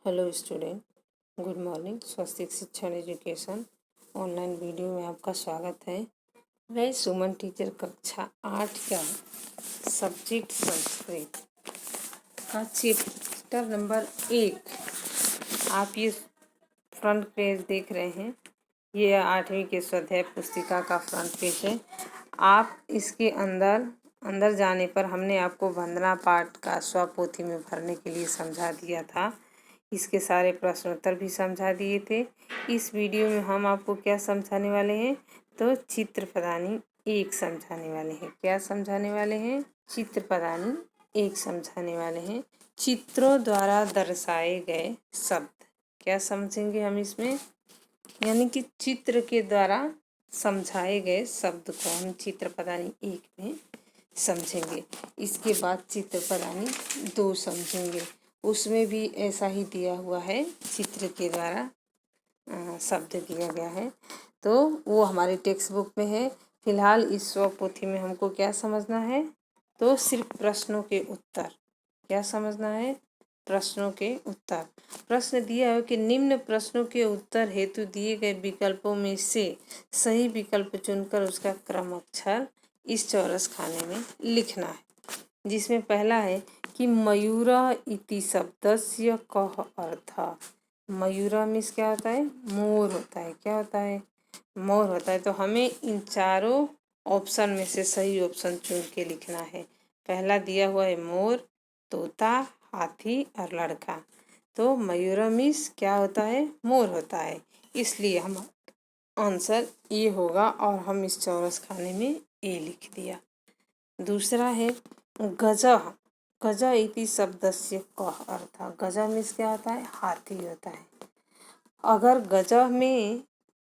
Hello student, good morning. Swastik Shikshan education online video में आपका स्वागत है। मैं सुमन टीचर कक्षा 8 का सब्जेक्ट संस्कृत का चैप्टर नंबर 1 आप ये फ्रंट पेज देख रहे हैं। ये 8वीं के स्वाध्याय पुस्तिका का फ्रंट पेज है। आप इसके अंदर जाने पर हमने आपको वंदना पाठ का स्वपोथी में भरने के लिए समझा दिया था। इसके सारे प्रश्नोत्तर भी समझा दिए थे। इस वीडियो में हम आपको क्या समझाने वाले हैं, तो चित्र पदानी 1 समझाने वाले हैं। क्या समझाने वाले हैं? चित्र पदानी 1 समझाने वाले हैं। चित्रों द्वारा दर्शाए गए शब्द। क्या समझेंगे हम इसमें? यानी कि चित्र के द्वारा समझाए गए शब्द को हम चित्र पदानी 1 में समझेंगे। इसके बाद चित्र पदानी 2 समझेंगे। उसमें भी ऐसा ही दिया हुआ है, चित्र के द्वारा शब्द दिया गया है, तो वो हमारे टेक्स्ट बुक में है। फिलहाल इस स्वपोथी में हमको क्या समझना है, तो सिर्फ प्रश्नों के उत्तर। क्या समझना है? प्रश्नों के उत्तर। प्रश्न दिया है कि निम्न प्रश्नों के उत्तर हेतु दिए गए विकल्पों में से सही विकल्प चुनकर उसका क्रम अक्षर इस चौरस खाने में लिखना है। जिसमें पहला है कि मयूर इति शब्दस्य कः अर्थः। मयूर मीन्स क्या होता है? मोर होता है। क्या होता है? मोर होता है। तो हमें इन चारों ऑप्शन में से सही ऑप्शन चुन के लिखना है। पहला दिया हुआ है मोर, तोता, हाथी और लड़का। तो मयूर मीन्स क्या होता है? मोर होता है। इसलिए हम आंसर ए होगा और हम इस चौरस खाने में ए लिख दिया। दूसरा है गजः। गजः इति शब्दस्य कः अर्थः। गजः मीन्स क्या होता है? हाथी होता है। अगर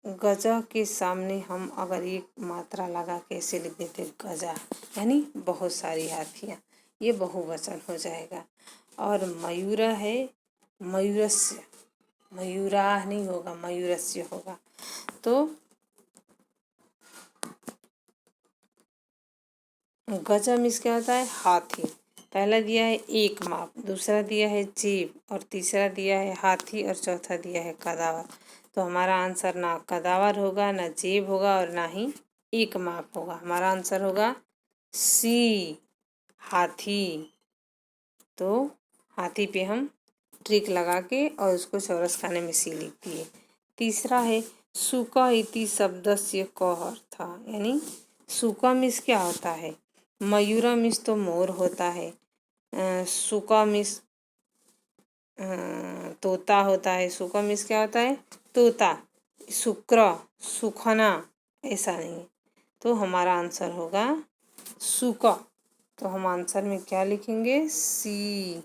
गजः के सामने हम अगर एक मात्रा लगा के ऐसे लिख देते गजा, यानी बहुत सारी हाथियाँ, ये बहुवचन हो जाएगा। और मयूर है मयूरस्य, मयूराः नहीं होगा, मयूरस्य होगा। तो गजा मीन्स क्या होता है? हाथी। पहला दिया है एक माप, दूसरा दिया है जेब और तीसरा दिया है हाथी और चौथा दिया है कदावर। तो हमारा आंसर ना कदावर होगा, ना जेब होगा और ना ही एक माप होगा। हमारा आंसर होगा सी, हाथी। तो हाथी पे हम ट्रिक लगा के और उसको चौरस खाने में सी लिख दिए। तीसरा है सुका इति शब्दस्य कः अर्थः। यानी सुका मीन्स क्या होता है? मयूरा मीन्स तो मोर होता है। सुका मीन्स तोता होता है। सुका मीन्स क्या होता है? तोता। शुक्र, सुखना, ऐसा नहीं। तो हमारा आंसर होगा सुका। तो हम आंसर में क्या लिखेंगे? सी।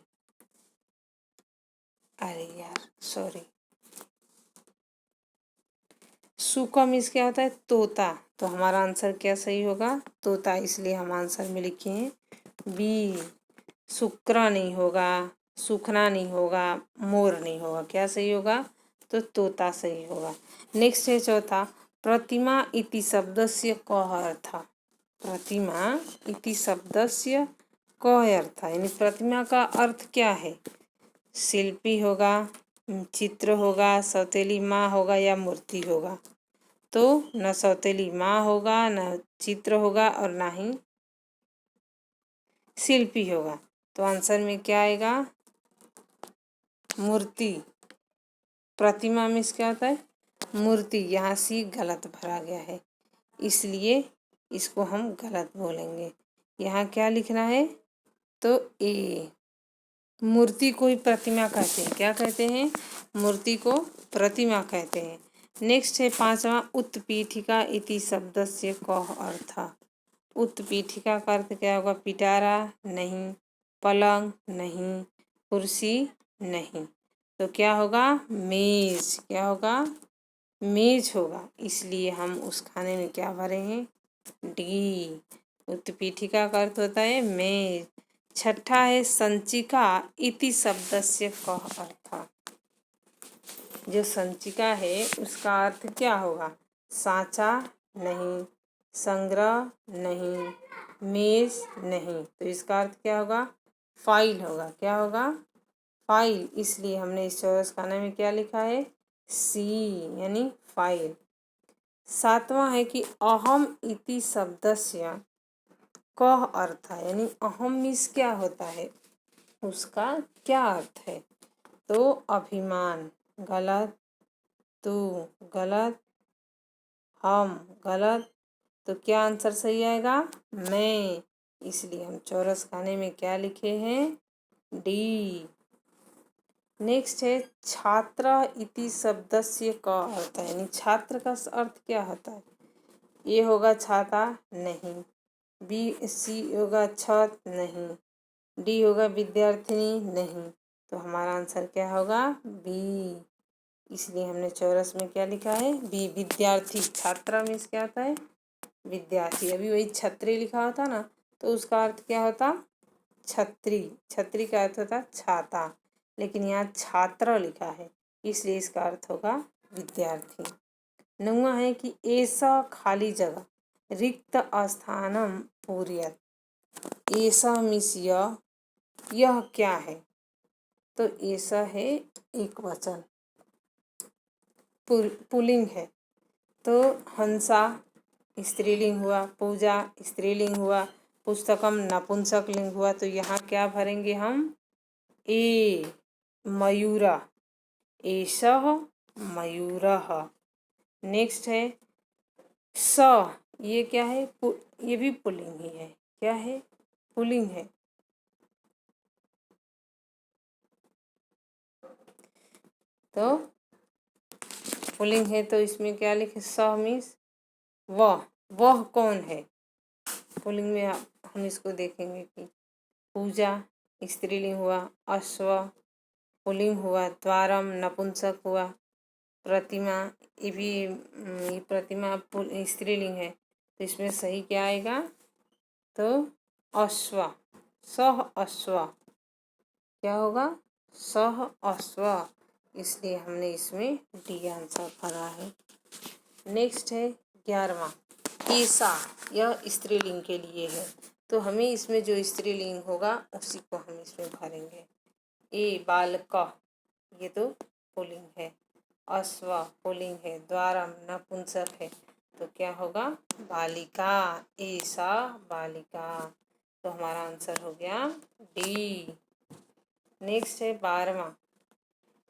अरे यार सॉरी, सुका मीन्स क्या होता है? तोता। तो हमारा आंसर क्या सही होगा? तोता। इसलिए हम आंसर में लिखे हैं बी। शुक्र नहीं होगा, सुखना नहीं होगा, मोर नहीं होगा। क्या सही होगा? तो तोता सही होगा। नेक्स्ट है चौथा, प्रतिमा इति शब्दस्य कः अर्थः। प्रतिमा इति शब्दस्य कः अर्थः। यानी प्रतिमा का अर्थ क्या है? शिल्पी होगा, चित्र होगा, सौतेली माँ होगा या मूर्ति होगा। तो न सौतेली माँ होगा, न चित्र होगा और ना ही शिल्पी होगा। तो आंसर में क्या आएगा? मूर्ति। प्रतिमा में क्या होता है? मूर्ति। यहाँ सी गलत भरा गया है, इसलिए इसको हम गलत बोलेंगे। यहाँ क्या लिखना है? तो ए। मूर्ति को ही प्रतिमा कहते हैं। क्या कहते हैं? मूर्ति को प्रतिमा कहते हैं। नेक्स्ट है पांचवा, उत्पीठिका इति शब्दस्य कः अर्थः। उत्पीठिका का अर्थ क्या होगा? पिटारा नहीं, पलंग नहीं, कुर्सी नहीं। तो क्या होगा? मेज। क्या होगा? मेज होगा। इसलिए हम उस खाने में क्या भरे हैं? डी। उत्पीठिका का अर्थ होता है मेज। छठा है संचिका इति शब्दस्य कः अर्थः। जो संचिका है उसका अर्थ क्या होगा? सांचा नहीं, संग्रह नहीं, मेज नहीं। तो इसका अर्थ क्या होगा? फाइल होगा। क्या होगा? फाइल, इसलिए हमने इस चौरस खाने में क्या लिखा है, सी यानी फाइल। सातवां है कि अहम इति शब्दस्य कः अर्थ है, यानी अहम मीन्स क्या होता है, उसका क्या अर्थ है। तो अभिमान गलत, तू गलत, हम गलत, तो क्या आंसर सही आएगा, मैं। इसलिए हम चौरस खाने में क्या लिखे हैं, डी। नेक्स्ट है छात्र इति शब्दस्य का अर्थ है, यानी छात्र का अर्थ क्या होता है। ए होगा छाता, नहीं। बी सी होगा छत, नहीं। डी होगा विद्यार्थिनी, नहीं। तो हमारा आंसर क्या होगा, बी। इसलिए हमने चौरस में क्या लिखा है, बी विद्यार्थी। छात्रा मीन्स क्या होता है, विद्यार्थी। अभी वही छत्री लिखा होता ना, तो उसका अर्थ क्या होता, छत्री। छत्री का अर्थ होता छाता, लेकिन यहाँ छात्र लिखा है, इसलिए इसका अर्थ होगा विद्यार्थी। नौवां है कि ऐसा खाली जगह रिक्त स्थानम पूर्यत। ऐसा मीन्स यह क्या है, तो ऐसा है एक वचन, पुल्लिंग है। तो हंसा स्त्रीलिंग हुआ, पूजा स्त्रीलिंग हुआ, पुस्तकम नपुंसकलिंग हुआ। तो यहाँ क्या भरेंगे हम, ए मयूरा, एषः मयूरः। नेक्स्ट है स, ये क्या है, ये भी पुल्लिंग ही है, क्या है, पुल्लिंग है। तो पुल्लिंग है, तो इसमें क्या लिखे, स मीन्स वह कौन है। पुल्लिंग में हम इसको देखेंगे कि पूजा स्त्रीलिंग हुआ, अश्व पुल्लिंग हुआ, द्वारम नपुंसक हुआ, प्रतिमा ये भी ये प्रतिमा स्त्रीलिंग है, तो इसमें सही क्या आएगा, तो अश्व, सह अश्व, क्या होगा, सह अश्व। इसलिए हमने इसमें डी आंसर भरा है। नेक्स्ट है 11वां, ईसा, यह स्त्रीलिंग के लिए है, तो हमें इसमें जो स्त्रीलिंग होगा उसी को हम इसमें भरेंगे। ए बालक, ये तो पुल्लिंग है, अश्व पुल्लिंग है, द्वारम नपुंसक है, तो क्या होगा, बालिका, ऐसा बालिका। तो हमारा आंसर हो गया डी। नेक्स्ट है 12वां,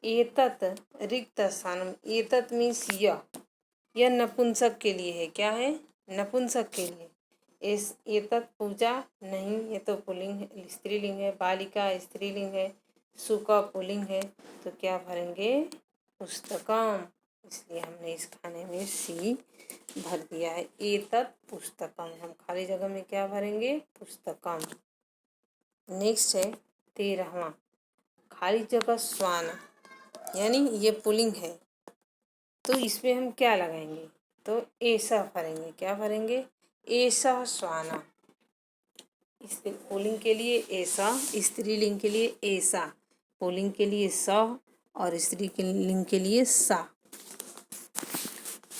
एतत रिक्त स्थानम। एतत मीन्स यह नपुंसक के लिए है, क्या है, नपुंसक के लिए। इस एतत पूजा, नहीं, ये तो पुल्लिंग है, स्त्रीलिंग है। बालिका स्त्रीलिंग है, सुका पुल्लिंग है, तो क्या भरेंगे, पुस्तकम। इसलिए हमने इस खाने में सी भर दिया है, एतत पुस्तकम। हम खाली जगह में क्या भरेंगे, पुस्तकम। नेक्स्ट है 13वां, खाली जगह श्वान, यानी ये पुल्लिंग है, तो इसमें हम क्या लगाएंगे, तो ऐसा भरेंगे, क्या भरेंगे, ऐसा श्वाना। पुल्लिंग के लिए ऐसा, स्त्रीलिंग के लिए ऐसा, पुल्लिंग के लिए स और स्त्रीलिंग के लिए सा।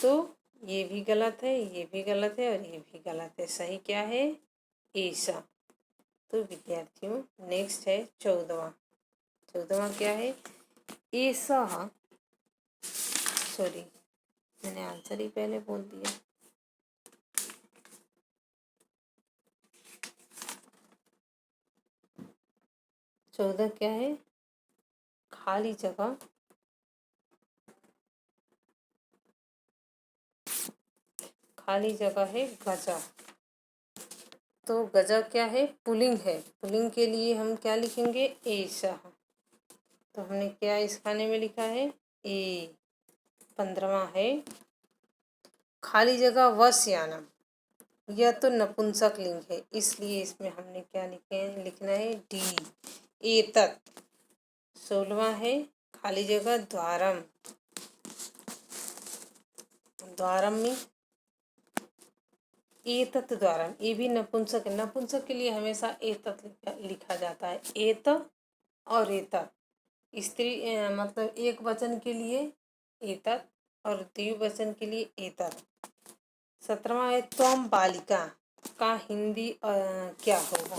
तो ये भी गलत है, ये भी गलत है और ये भी गलत है। सही क्या है, ऐसा। तो विद्यार्थियों नेक्स्ट है 14वां क्या है, ऐसा, सॉरी मैंने आंसर ही पहले बोल दिया। चौदह क्या है, खाली जगह, खाली जगह है गजा। तो गजा क्या है, पुल्लिंग है, पुल्लिंग के लिए हम क्या लिखेंगे, ऐसा। तो हमने क्या इस खाने में लिखा है, ए। 15वां है खाली जगह वस्यानम, यह तो नपुंसक लिंग है, इसलिए इसमें हमने क्या लिखना है, डी एतत। 16वां है खाली जगह द्वारम, द्वारम में एतत द्वारम, ये भी नपुंसक है। नपुंसक के लिए हमेशा एतत लिखा जाता है, एत और एतत। स्त्री मतलब एक वचन के लिए एतत और द्विवचन के लिए एतत। 17वां है त्वम बालिका, का हिंदी क्या होगा,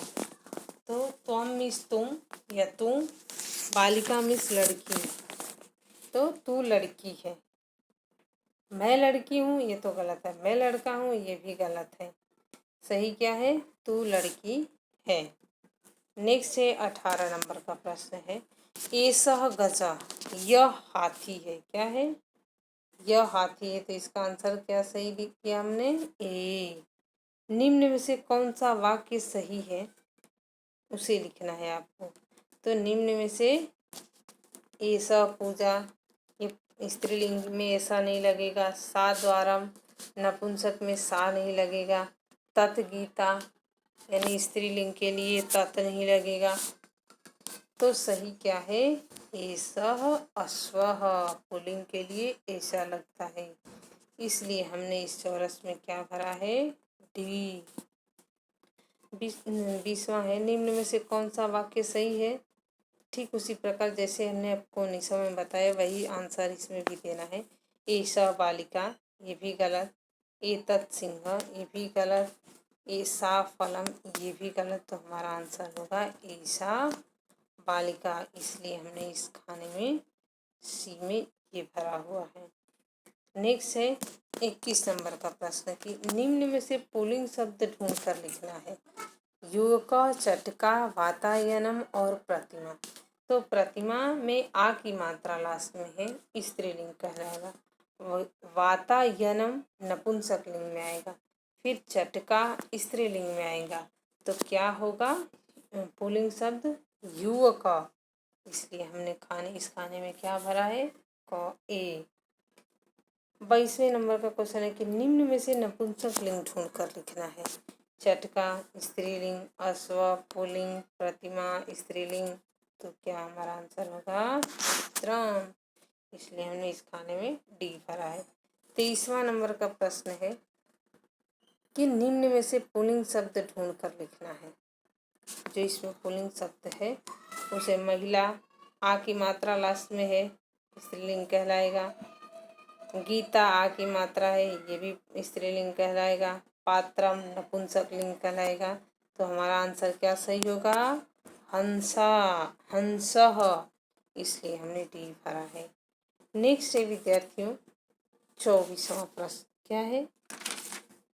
तो त्वम मीन्स तुम या तुम, बालिका मीन्स लड़की, तो तू लड़की है। मैं लड़की हूँ, ये तो गलत है। मैं लड़का हूँ, ये भी गलत है। सही क्या है? तू लड़की है। नेक्स्ट है 18 नंबर का प्रश्न है, एसह गजा, यह हाथी है। क्या है? यह हाथी है। तो इसका आंसर क्या सही लिख दिया हमने? ए। निम्न में से कौन सा वाक्य सही है उसे लिखना है आपको। तो निम्न में से ऐसा पूजा, ये स्त्रीलिंग में ऐसा नहीं लगेगा। सा द्वारम, नपुंसक में सा नहीं लगेगा। तत् गीता यानी स्त्रीलिंग के लिए तत् नहीं लगेगा। तो सही क्या है? एसह अश्वः, पुल्लिंग के लिए ऐसा लगता है। इसलिए हमने इस चौरस में क्या भरा है? डी। 20वां है, निम्न में से कौन सा वाक्य सही है? ठीक उसी प्रकार जैसे हमने आपको निशा में बताया, वही आंसर इसमें भी देना है। ऐसा बालिका, ये भी गलत। एतत् सिंह, ये भी गलत। ऐसा फलम, ये भी गलत। तो हमारा आंसर होगा ऐसा बालिका। इसलिए हमने इस खाने में सी में ये भरा हुआ है। नेक्स्ट है 21 नंबर का प्रश्न कि निम्न में से पुल्लिंग शब्द ढूंढ कर लिखना है। युवका, चटका, वातायनम और प्रतिमा। तो प्रतिमा में आ की मात्रा लास्ट में है, स्त्रीलिंग कहलाएगा। वातायनम नपुंसकलिंग में आएगा। फिर चटका स्त्रीलिंग में आएगा। तो क्या होगा? पुल्लिंग शब्द युवका। इसलिए हमने इस खाने में क्या भरा है? क ए। 22वें नंबर का क्वेश्चन है कि निम्न में से नपुंसक लिंग ढूंढ कर लिखना है। चटका स्त्रीलिंग, अश्व पुल्लिंग, प्रतिमा स्त्रीलिंग। तो क्या हमारा आंसर होगा? त्रम। इसलिए हमने इस खाने में डी भरा है। 23वां नंबर का प्रश्न है कि निम्न में से पुल्लिंग शब्द ढूंढ कर लिखना है। जो इसमें पुल्लिंग शब्द है उसे महिला, आ की मात्रा लास्ट में है, स्त्रीलिंग कहलाएगा। गीता आ की मात्रा है, ये भी स्त्रीलिंग कहलाएगा। पात्रम नपुंसकलिंग कहलाएगा। तो हमारा आंसर क्या सही होगा? हंसा, हंसः। इसलिए हमने डी भरा है। नेक्स्ट है विद्यार्थियों 24वां प्रश्न। क्या है?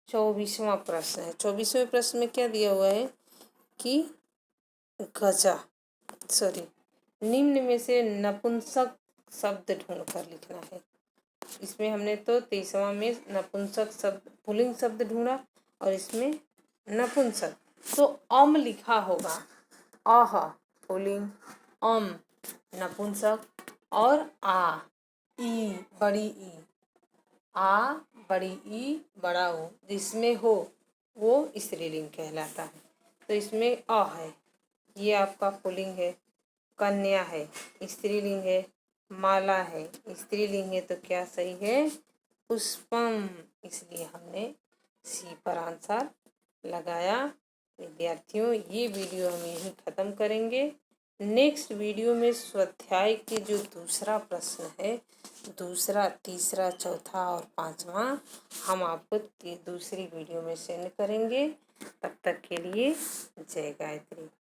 24वां प्रश्न है। 24वें प्रश्न में क्या दिया हुआ है कि निम्न में से नपुंसक शब्द ढूंढ कर लिखना है। इसमें हमने तो 23वां में नपुंसक शब्द पुल्लिंग शब्द ढूंढा और इसमें नपुंसक। तो अम लिखा होगा। अह पुल्लिंग, अम नपुंसक और आ ई बड़ी ई, आ बड़ी ई बड़ा ओ जिसमें हो वो स्त्रीलिंग कहलाता है। तो इसमें अ है, ये आपका पुल्लिंग है। कन्या है, स्त्रीलिंग है। माला है, स्त्रीलिंग है। तो क्या सही है? पुष्पम। इसलिए हमने सी पर आंसर लगाया। विद्यार्थियों ये वीडियो हम यहीं ख़त्म करेंगे। नेक्स्ट वीडियो में स्वाध्याय के जो दूसरा प्रश्न है, दूसरा, तीसरा, चौथा और पांचवा हम आपको दूसरी वीडियो में सेंड करेंगे। तब तक के लिए जय गायत्री।